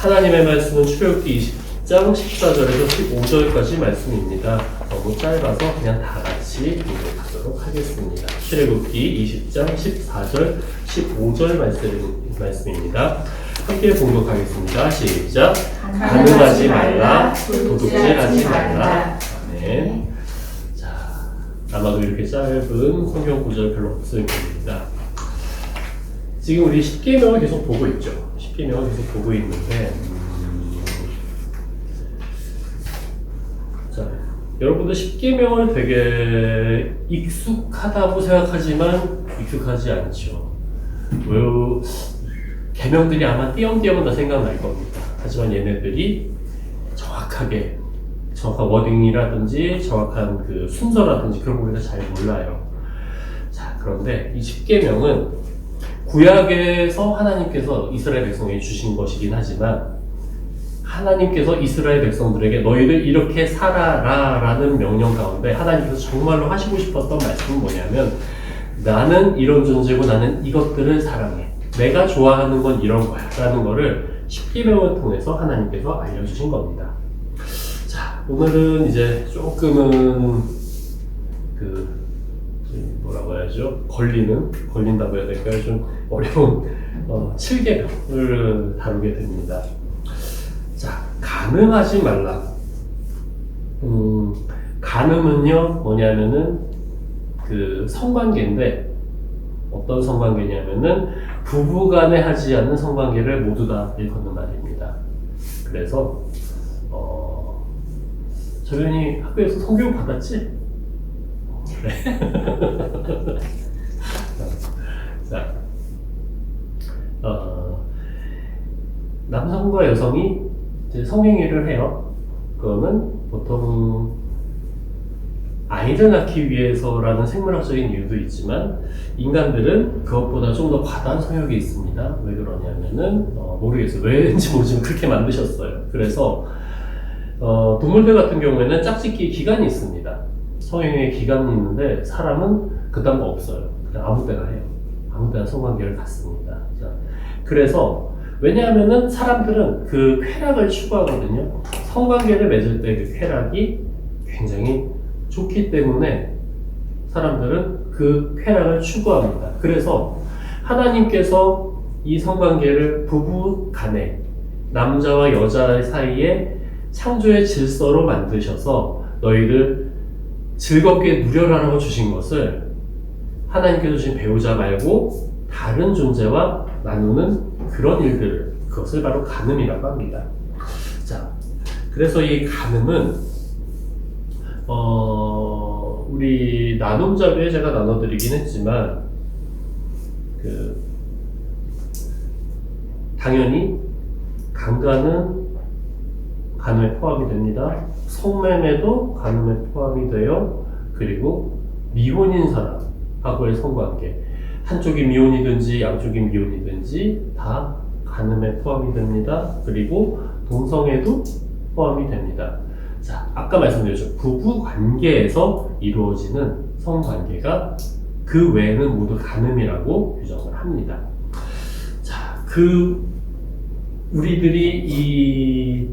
하나님의 말씀은 출애굽기 20장 14절에서 15절까지 말씀입니다. 너무 짧아서 그냥 다 같이 읽어보도록 하겠습니다. 출애굽기 20장 14절 15절 말씀입니다. 함께 봉독하겠습니다. 시작. 간음하지 말라, 도둑질하지 말라. 아멘. 자, 아마도 이렇게 짧은 성경 구절 별로 없을 겁니다. 지금 우리 10계명을 계속 보고 있죠. 10계명을 계속 보고 있는데, 자, 여러분들 10계명을 되게 익숙하다고 생각하지만 익숙하지 않죠. 계명들이 아마 띄엄띄엄은 다 생각날 겁니다. 하지만 얘네들이 정확한 워딩이라든지 정확한 그 순서라든지 그런 거 우리가 잘 몰라요. 자, 그런데 이 10계명은 구약에서 하나님께서 이스라엘 백성에게 주신 것이긴 하지만 하나님께서 이스라엘 백성들에게 너희들 이렇게 살아라 라는 명령 가운데 하나님께서 정말로 하시고 싶었던 말씀은 뭐냐면 나는 이런 존재고 나는 이것들을 사랑해. 내가 좋아하는 건 이런 거야 라는 거를 10계명을 통해서 하나님께서 알려주신 겁니다. 자, 오늘은 이제 조금은 뭐라고 해야죠? 걸린다고 해야 될까요? 좀 어려운 7계명을 다루게 됩니다. 자, 간음하지 말라. 간음은요, 뭐냐면은 성관계인데 어떤 성관계냐면은 부부간에 하지 않는 성관계를 모두 다 일컫는 말입니다. 그래서 저현이 학교에서 성교육 받았지? 그래. 자, 남성과 여성이 이제 성행위를 해요. 그거는 보통 아이를 낳기 위해서라는 생물학적인 이유도 있지만 인간들은 그것보다 좀 더 과다한 성욕이 있습니다. 왜 그러냐면은 모르겠어요. 왜인지 모르지만 그렇게 만드셨어요. 그래서 동물들 같은 경우에는 짝짓기 기간이 있습니다. 성행위의 기간이 있는데 사람은 그딴 거 없어요. 그냥 아무 때나 해요. 아무 때나 성관계를 갖습니다. 자, 그래서 왜냐하면은 사람들은 그 쾌락을 추구하거든요. 성관계를 맺을 때 그 쾌락이 굉장히 좋기 때문에 사람들은 그 쾌락을 추구합니다. 그래서 하나님께서 이 성관계를 부부 간에 남자와 여자 사이에 창조의 질서로 만드셔서 너희를 즐겁게 누려라라고 주신 것을 하나님께서 주신 배우자 말고 다른 존재와 나누는 그런 일들, 그것을 바로 간음이라고 합니다. 자, 그래서 이 간음은 우리 나눔자료에 제가 나눠드리긴 했지만 당연히 강간은 간음에 포함이 됩니다. 성매매도 간음에 포함이 돼요. 그리고 미혼인 사람하고의 성관계, 한쪽이 미혼이든지 양쪽이 미혼이든지 다 간음에 포함이 됩니다. 그리고 동성애도 포함이 됩니다. 자, 아까 말씀드렸죠. 부부 관계에서 이루어지는 성관계가 그 외에는 모두 간음이라고 규정을 합니다. 자, 우리들이 이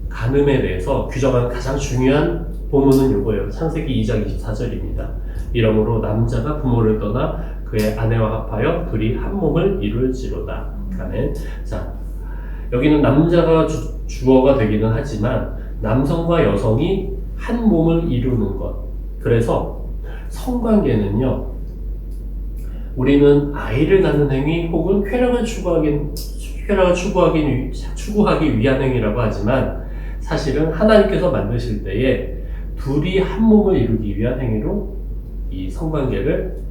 간음에 대해서 규정한 가장 중요한 본문은 요거예요. 창세기 2장 24절입니다. 이러므로 남자가 부모를 떠나 그의 아내와 합하여 둘이 한 몸을 이룰지로다. 아멘. 자, 여기는 남자가 주어가 되기는 하지만 남성과 여성이 한 몸을 이루는 것. 그래서 성관계는요, 우리는 아이를 낳는 행위 혹은 쾌락을 추구하기 위한 행위라고 하지만 사실은 하나님께서 만드실 때에 둘이 한 몸을 이루기 위한 행위로 이 성관계를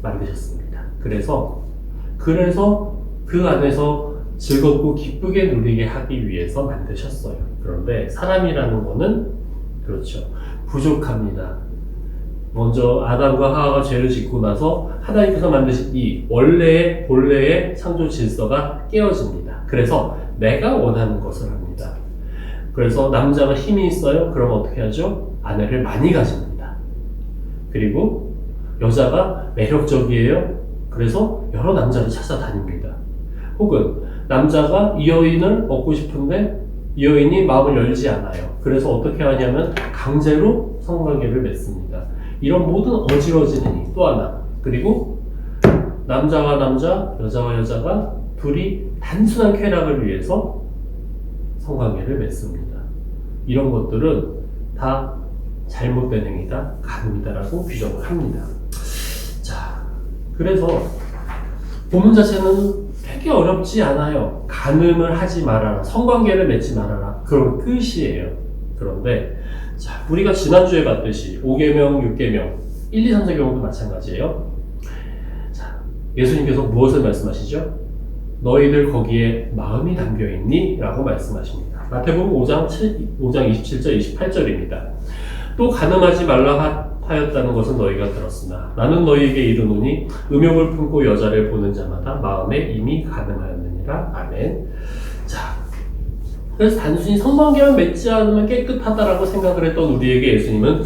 만드셨습니다. 그래서 그 안에서 즐겁고 기쁘게 누리게 하기 위해서 만드셨어요. 그런데 사람이라는 거는 그렇죠. 부족합니다. 먼저 아담과 하와가 죄를 짓고 나서 하나님께서 만드신 이 본래의 창조 질서가 깨어집니다. 그래서 내가 원하는 것을 합니다. 그래서 남자가 힘이 있어요? 그러면 어떻게 하죠? 아내를 많이 가집니다. 그리고 여자가 매력적이에요? 그래서 여러 남자를 찾아다닙니다. 혹은 남자가 이 여인을 얻고 싶은데 이 여인이 마음을 열지 않아요. 그래서 어떻게 하냐면 강제로 성관계를 맺습니다. 이런 모든 어지러진 행위 또 하나. 그리고 남자와 남자, 여자와 여자가 둘이 단순한 쾌락을 위해서 성관계를 맺습니다. 이런 것들은 다 잘못된 행위다, 간음이다라고 규정을 합니다. 자, 그래서 본문 자체는 되게 어렵지 않아요. 간음을 하지 말아라, 성관계를 맺지 말아라, 그런 끝이에요. 그런데 자, 우리가 지난주에 봤듯이 5계명, 6계명, 1, 2, 3, 4계명도 마찬가지예요. 자, 예수님께서 무엇을 말씀하시죠? 너희들 거기에 마음이 담겨있니? 라고 말씀하십니다. 마태복음 5장 27절, 28절입니다. 또 간음하지 말라 하였다는 것은 너희가 들었으나 나는 너희에게 이르노니 음욕을 품고 여자를 보는 자마다 마음에 이미 간음하였느니라. 아멘. 자, 그래서 단순히 성관계만 맺지 않으면 깨끗하다라고 생각을 했던 우리에게 예수님은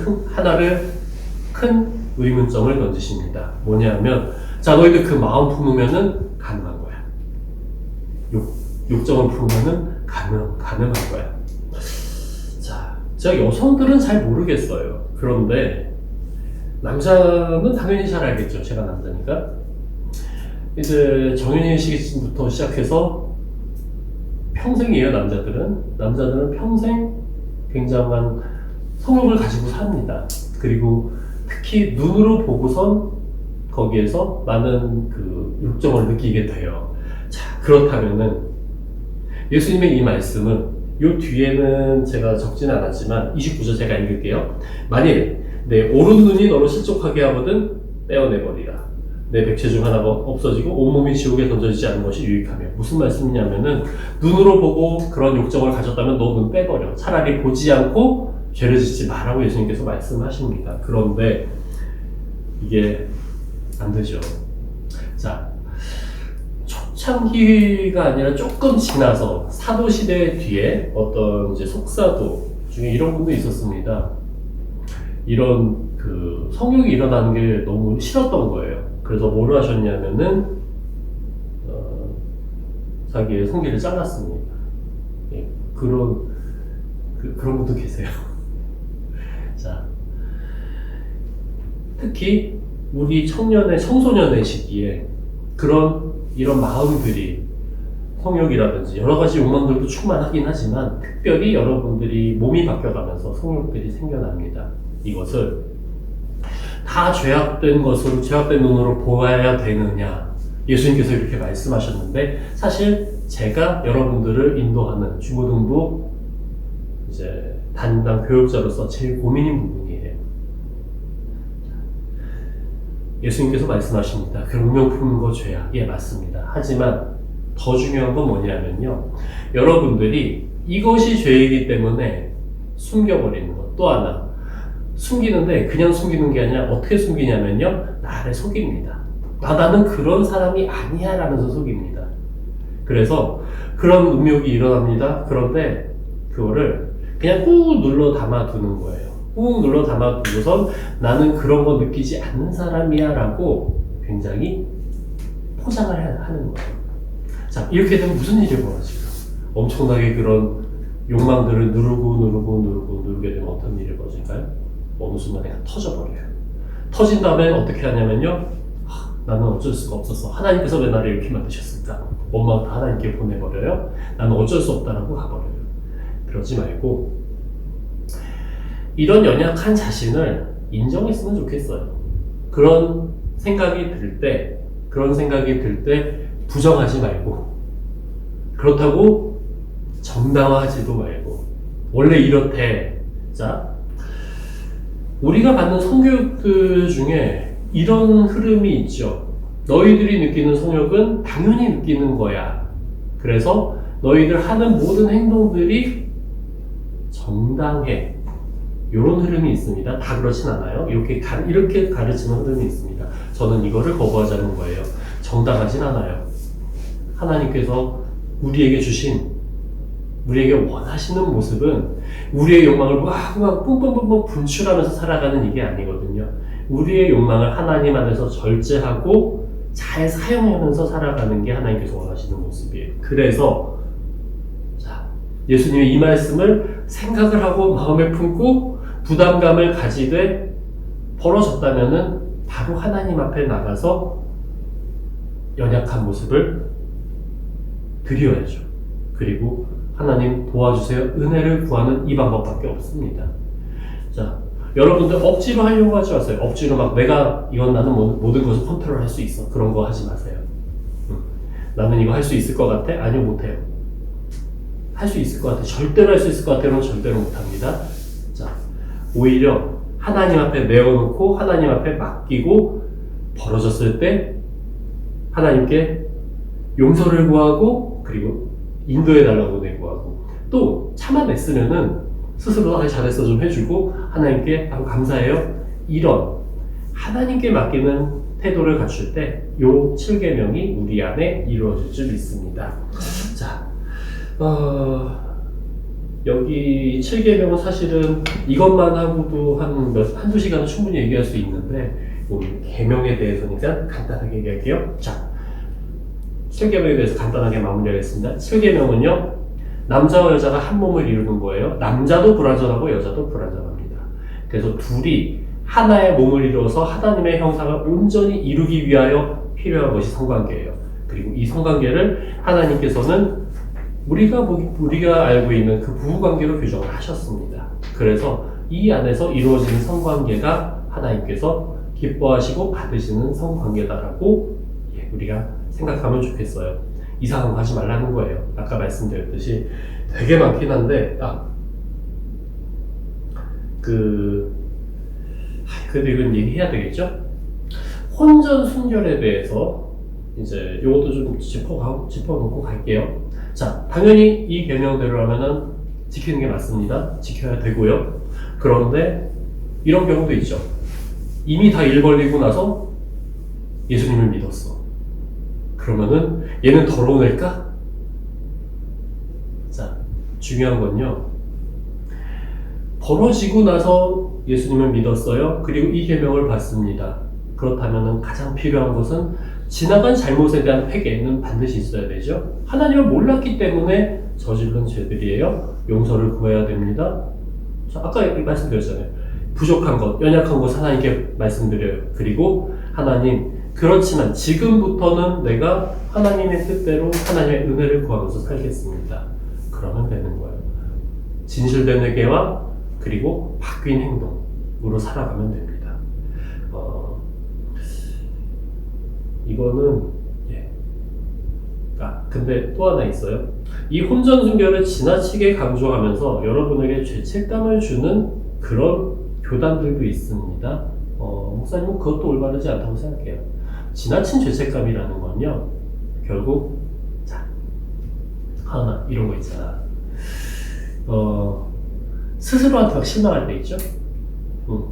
큰 의문점을 던지십니다. 뭐냐면, 자, 너희들 그 마음 품으면은 간음한 거야. 욕정을 품으면은 간음한 거야. 자, 제가 여성들은 잘 모르겠어요. 그런데 남자는 당연히 잘 알겠죠. 제가 남자니까. 이제 정연이 시기부터 시작해서 평생이에요. 남자들은 평생 굉장한 성욕을 가지고 삽니다. 그리고 특히 눈으로 보고선 거기에서 많은 그 욕정을 느끼게 돼요. 자, 그렇다면은 예수님의 이 말씀은 요 뒤에는 제가 적지는 않았지만 29절 제가 읽을게요. 만일 내 오른 눈이 너를 실족하게 하거든 떼어내버리라. 내 백체 중 하나가 없어지고 온몸이 지옥에 던져지지 않는 것이 유익하며. 무슨 말씀이냐면은 눈으로 보고 그런 욕정을 가졌다면 너 눈 빼버려. 차라리 보지 않고 죄를 짓지 마라고 예수님께서 말씀하십니다. 그런데 이게 안 되죠. 자, 초창기가 아니라 조금 지나서 사도시대 뒤에 어떤 이제 속사도 중에 이런 분도 있었습니다. 이런 그 성욕이 일어나는 게 너무 싫었던 거예요. 그래서 뭘 하셨냐면은 자기의 성기를 잘랐습니다. 예, 그런 분도 계세요. 자, 특히 우리 청소년의 시기에 이런 마음들이 성욕이라든지 여러 가지 욕망들도 충만하긴 하지만 특별히 여러분들이 몸이 바뀌어가면서 성욕들이 생겨납니다. 이것을 다 죄악된 눈으로 보아야 되느냐? 예수님께서 이렇게 말씀하셨는데 사실 제가 여러분들을 인도하는 중고등부 이제 담당 교육자로서 제일 고민인 부분이에요. 예수님께서 말씀하십니다. 그 음욕 품는 거 죄야. 예, 맞습니다. 하지만 더 중요한 건 뭐냐면요. 여러분들이 이것이 죄이기 때문에 숨겨버리는 것. 또 하나. 숨기는데 그냥 숨기는 게 아니라 어떻게 숨기냐면요. 나를 속입니다. 나는 그런 사람이 아니야 라면서 속입니다. 그래서 그런 음욕이 일어납니다. 그런데 그거를 그냥 꾹 눌러 담아두는 거예요. 꾹 눌러 담아두고선 나는 그런 거 느끼지 않는 사람이야 라고 굉장히 포장을 하는 거예요. 자, 이렇게 되면 무슨 일이 벌어질까? 엄청나게 그런 욕망들을 누르게 되면 어떤 일이 벌어질까요? 어느 순간에 터져버려요. 터진 다음에 어떻게 하냐면요. 나는 어쩔 수가 없었어. 하나님께서 왜 나를 이렇게 만드셨을까? 원망 다 하나님께 보내버려요. 나는 어쩔 수 없다라고 가버려요. 그러지 말고 이런 연약한 자신을 인정했으면 좋겠어요. 그런 생각이 들 때 부정하지 말고 그렇다고 정당화하지도 말고 원래 이렇대. 자, 우리가 받는 성교육들 중에 이런 흐름이 있죠. 너희들이 느끼는 성욕은 당연히 느끼는 거야. 그래서 너희들 하는 모든 행동들이 정당해. 이런 흐름이 있습니다. 다 그렇진 않아요. 이렇게 가르치는 흐름이 있습니다. 저는 이거를 거부하자는 거예요. 정당하진 않아요. 하나님께서 우리에게 원하시는 모습은 우리의 욕망을 막 뿜뿜뿜뿜 분출하면서 살아가는 이게 아니거든요. 우리의 욕망을 하나님 안에서 절제하고 잘 사용하면서 살아가는 게 하나님께서 원하시는 모습이에요. 그래서 자, 예수님이 이 말씀을 생각을 하고 마음에 품고 부담감을 가지되 벌어졌다면은 바로 하나님 앞에 나가서 연약한 모습을 드려야죠. 그리고 하나님 도와주세요. 은혜를 구하는 이 방법밖에 없습니다. 자, 여러분들 억지로 하려고 하지 마세요. 억지로 막 내가 이건 나는 모든 것을 컨트롤할 수 있어. 그런 거 하지 마세요. 나는 이거 할 수 있을 것 같아? 아니요, 못해요. 할 수 있을 것 같아. 절대로 할 수 있을 것 같아요는 절대로 못합니다. 자, 오히려 하나님 앞에 내어놓고 하나님 앞에 맡기고 벌어졌을 때 하나님께 용서를 구하고 그리고 인도해달라고 구하고 또 참아냈으면은 스스로 잘했어 좀 해주고 하나님께 감사해요. 이런 하나님께 맡기는 태도를 갖출 때 요 7계명이 우리 안에 이루어질 줄 믿습니다. 자, 여기 7계명은 사실은 이것만 하고도 한두 시간은 충분히 얘기할 수 있는데 우리 계명에 대해서는 일단 간단하게 얘기할게요. 자, 7계명에 대해서 간단하게 마무리하겠습니다. 7계명은요, 남자와 여자가 한 몸을 이루는 거예요. 남자도 불완전하고 여자도 불완전합니다. 그래서 둘이 하나의 몸을 이루어서 하나님의 형상을 온전히 이루기 위하여 필요한 것이 성관계예요. 그리고 이 성관계를 하나님께서는 우리가 알고 있는 그 부부관계로 규정을 하셨습니다. 그래서 이 안에서 이루어지는 성관계가 하나님께서 기뻐하시고 받으시는 성관계다라고 우리가 생각하면 좋겠어요. 이상한 거 하지 말라는 거예요. 아까 말씀드렸듯이 되게 많긴 한데 그래도 이건 얘기해야 되겠죠? 혼전 순결에 대해서 이제 이것도 좀 짚어놓고 갈게요. 자, 당연히 이 계명대로라면은 지키는 게 맞습니다. 지켜야 되고요. 그런데 이런 경우도 있죠. 이미 다 일 벌리고 나서 예수님을 믿었어. 그러면은 얘는 더러운 애일까? 자, 중요한 건요. 벌어지고 나서 예수님을 믿었어요. 그리고 이 계명을 받습니다. 그렇다면은 가장 필요한 것은 지나간 잘못에 대한 회개는 반드시 있어야 되죠. 하나님을 몰랐기 때문에 저지른 죄들이에요. 용서를 구해야 됩니다. 자, 아까 말씀드렸잖아요. 부족한 것, 연약한 것 하나님께 말씀드려요. 그리고 하나님, 그렇지만 지금부터는 내가 하나님의 뜻대로 하나님의 은혜를 구하면서 살겠습니다. 그러면 되는 거예요. 진실된 회개와 그리고 바뀐 행동으로 살아가면 됩니다. 이거는 근데 또 하나 있어요. 이 혼전 순결을 지나치게 강조하면서 여러분에게 죄책감을 주는 그런 교단들도 있습니다. 목사님은 그것도 올바르지 않다고 생각해요. 지나친 죄책감이라는 건요, 결국 하나 이런 거 있잖아. 스스로한테 막 실망할 때 있죠.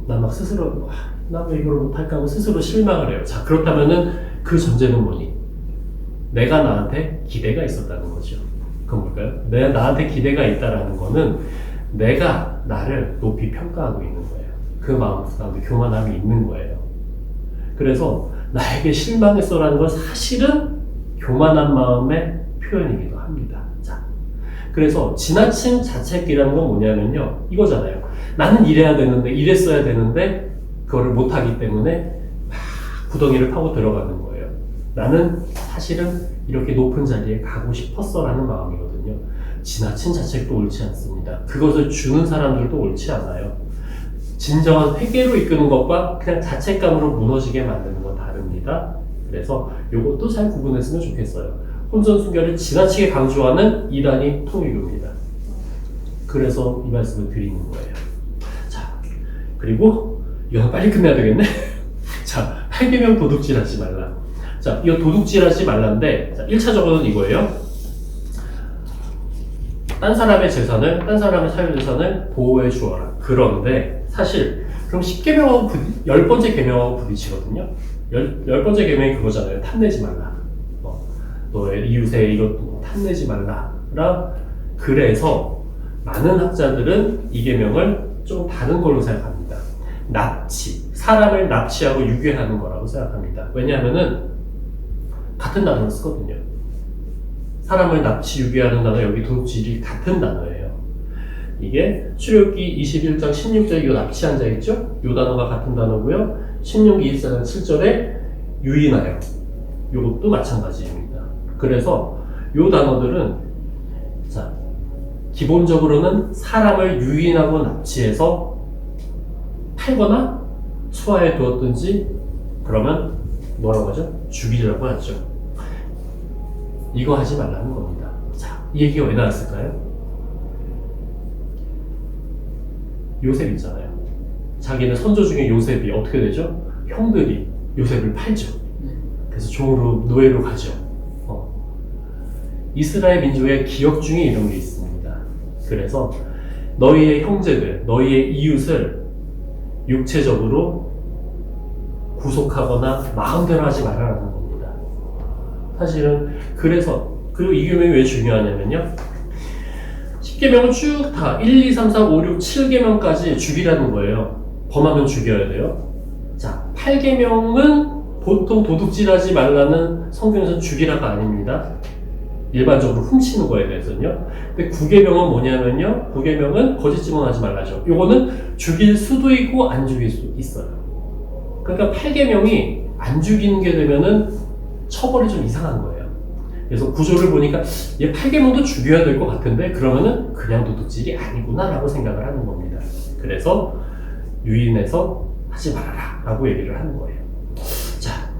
난 막 스스로 나 왜 이걸 못할까 하고 스스로 실망을 해요. 자, 그렇다면은 그 전제는 뭐니? 내가 나한테 기대가 있었다는 거죠. 그건 뭘까요? 내가 나한테 기대가 있다라는 거는 내가 나를 높이 평가하고 있는 거예요. 그 마음 가운데 교만함이 있는 거예요. 그래서 나에게 실망했어라는 건 사실은 교만한 마음의 표현이기도 합니다. 자, 그래서 지나친 자책이라는 건 뭐냐면요, 이거잖아요. 나는 이래야 되는데, 이랬어야 되는데 그거를 못하기 때문에 구덩이를 파고 들어가는 거예요. 나는 사실은 이렇게 높은 자리에 가고 싶었어라는 마음이거든요. 지나친 자책도 옳지 않습니다. 그것을 주는 사람들도 옳지 않아요. 진정한 회개로 이끄는 것과 그냥 자책감으로 무너지게 만드는 건 다릅니다. 그래서 이것도 잘 구분했으면 좋겠어요. 혼전 순결을 지나치게 강조하는 이단이 통일교입니다. 그래서 이 말씀을 드리는 거예요. 자, 그리고 이거 빨리 끝내야 되겠네. 자, 8계명 도둑질하지 말라. 자, 이거 도둑질하지 말라인데, 자, 1차적으로는 이거예요. 딴 사람의 재산을, 딴 사람의 사유재산을 보호해 주어라. 그런데 사실 그럼 10계명하고 10번째 계명하고 부딪히거든요. 10번째 계명이 그거잖아요. 탐내지 말라. 너의 이웃의 이것도 탐내지 말라라. 그래서 많은 학자들은 이 계명을 좀 다른 걸로 생각합니다. 납치, 사람을 납치하고 유괴하는 거라고 생각합니다. 왜냐하면은 같은 단어를 쓰거든요. 사람을 납치 유기하는 단어, 여기 도둑질이 같은 단어예요. 이게 출애굽기 21장 16절 이거 납치한 자 있죠? 이 단어가 같은 단어고요. 신명기 24장 7절에 유인하여, 이것도 마찬가지입니다. 그래서 이 단어들은 자, 기본적으로는 사람을 유인하고 납치해서 팔거나 수하에 두었든지 그러면 뭐라고 하죠? 죽이라고 하죠. 이거 하지 말라는 겁니다. 자, 이 얘기가 왜 나왔을까요? 요셉 있잖아요. 자기는 선조 중에 요셉이 어떻게 되죠? 형들이 요셉을 팔죠. 그래서 종으로 노예로 가죠. 이스라엘 민족의 기억 중에 이런 게 있습니다. 그래서 너희의 형제들, 너희의 이웃을 육체적으로 구속하거나 마음대로 하지 말라는 겁니다. 사실은 그리고 이 계명이 왜 중요하냐면요. 10계명은 쭉 다 1, 2, 3, 4, 5, 6, 7계명까지 죽이라는 거예요. 범하면 죽여야 돼요. 자, 8계명은 보통 도둑질하지 말라는 성경에서는 죽이라가 아닙니다. 일반적으로 훔치는 거에 대해서는요. 근데 9계명은 뭐냐면요. 9계명은 거짓 증언하지 말라죠. 요거는 죽일 수도 있고 안 죽일 수 있어요. 그러니까 8계명이 안 죽이는 게 되면은 처벌이 좀 이상한 거예요. 그래서 구조를 보니까 얘 8계명도 죽여야 될 것 같은데 그러면은 그냥 도둑질이 아니구나 라고 생각을 하는 겁니다. 그래서 유인해서 하지 말아라 라고 얘기를 하는 거예요. 자,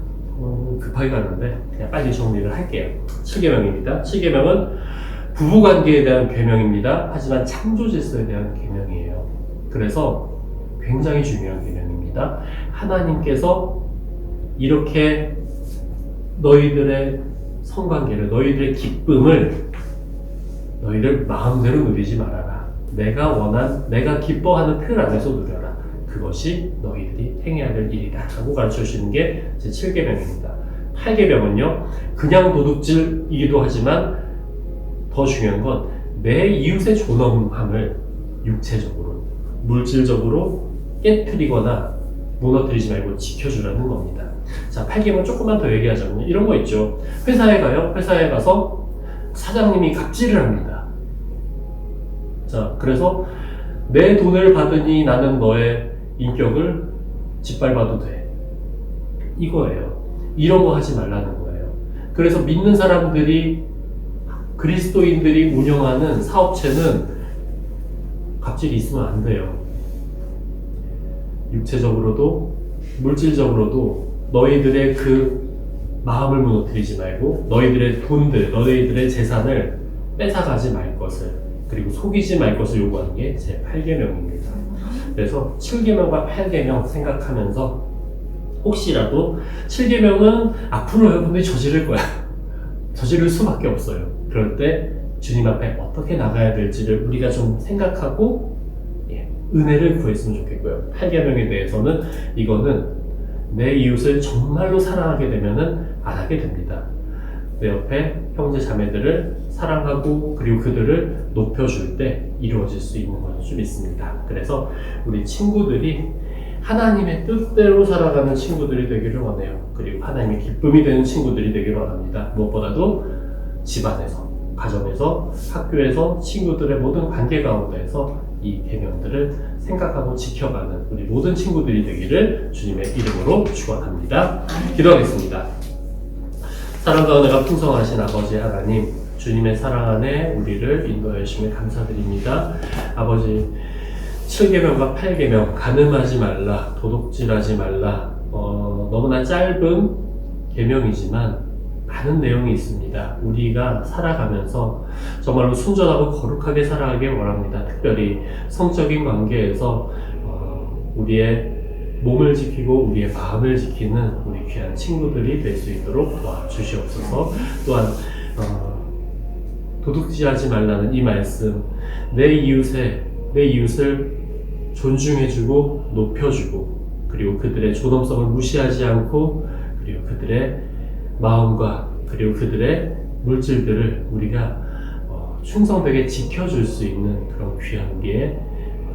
급하게 가는데 그냥 빨리 정리를 할게요. 7계명입니다. 7계명은 부부관계에 대한 계명입니다. 하지만 창조질서에 대한 계명이에요. 그래서 굉장히 중요한 계명입니다. 하나님께서 이렇게 너희들의 성관계를, 너희들의 기쁨을 너희들 마음대로 누리지 말아라. 내가 기뻐하는 틀 안에서 누려라. 그것이 너희들이 행해야 될 일이다 라고 가르쳐 주시는 게 제 7계명입니다. 8계명은요, 그냥 도둑질이기도 하지만 더 중요한 건 내 이웃의 존엄함을 육체적으로, 물질적으로 깨트리거나 무너뜨리지 말고 지켜주라는 겁니다. 자, 8계명 조금만 더 얘기하자면 이런 거 있죠. 회사에 가요. 회사에 가서 사장님이 갑질을 합니다. 자, 그래서 내 돈을 받으니 나는 너의 인격을 짓밟아도 돼. 이거예요. 이런 거 하지 말라는 거예요. 그래서 믿는 사람들이, 그리스도인들이 운영하는 사업체는 갑질이 있으면 안 돼요. 육체적으로도 물질적으로도 너희들의 그 마음을 무너뜨리지 말고 너희들의 돈들, 너희들의 재산을 뺏어가지 말 것을, 그리고 속이지 말 것을 요구하는 게 제 8계명입니다. 그래서 7계명과 8계명 생각하면서 혹시라도 7계명은 앞으로 여러분들이 저지를 거야. 저지를 수밖에 없어요. 그럴 때 주님 앞에 어떻게 나가야 될지를 우리가 좀 생각하고 은혜를 구했으면 좋겠고요. 8계명에 대해서는 이거는 내 이웃을 정말로 사랑하게 되면은 안 하게 됩니다. 내 옆에 형제 자매들을 사랑하고 그리고 그들을 높여줄 때 이루어질 수 있는 것을 좀 있습니다. 그래서 우리 친구들이 하나님의 뜻대로 살아가는 친구들이 되기를 원해요. 그리고 하나님의 기쁨이 되는 친구들이 되기를 원합니다. 무엇보다도 집안에서, 가정에서, 학교에서, 친구들의 모든 관계 가운데에서 이 계명들을 생각하고 지켜가는 우리 모든 친구들이 되기를 주님의 이름으로 축원합니다. 기도하겠습니다. 사랑과 은혜가 풍성하신 아버지 하나님, 주님의 사랑 안에 우리를 인도해 주심에 감사드립니다. 아버지, 7계명과 8계명, 간음하지 말라, 도둑질하지 말라, 너무나 짧은 계명이지만 많은 내용이 있습니다. 우리가 살아가면서 정말로 순전하고 거룩하게 살아가길 원합니다. 특별히 성적인 관계에서 우리의 몸을 지키고 우리의 마음을 지키는 우리 귀한 친구들이 될 수 있도록 도와주시옵소서. 또한 도둑질하지 말라는 이 말씀, 내 이웃을 존중해주고 높여주고 그리고 그들의 존엄성을 무시하지 않고 그리고 그들의 마음과 그리고 그들의 물질들을 우리가 충성되게 지켜줄 수 있는 그런 귀한 우리의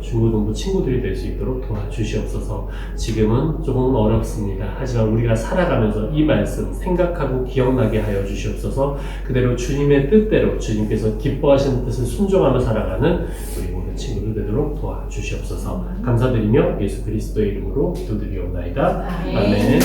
중고등부 친구들이 될 수 있도록 도와주시옵소서. 지금은 조금 어렵습니다. 하지만 우리가 살아가면서 이 말씀 생각하고 기억나게 하여 주시옵소서. 그대로 주님의 뜻대로 주님께서 기뻐하시는 뜻을 순종하며 살아가는 우리 모든 친구들 되도록 도와주시옵소서. 감사드리며 예수 그리스도의 이름으로 기도드리옵나이다. 아멘.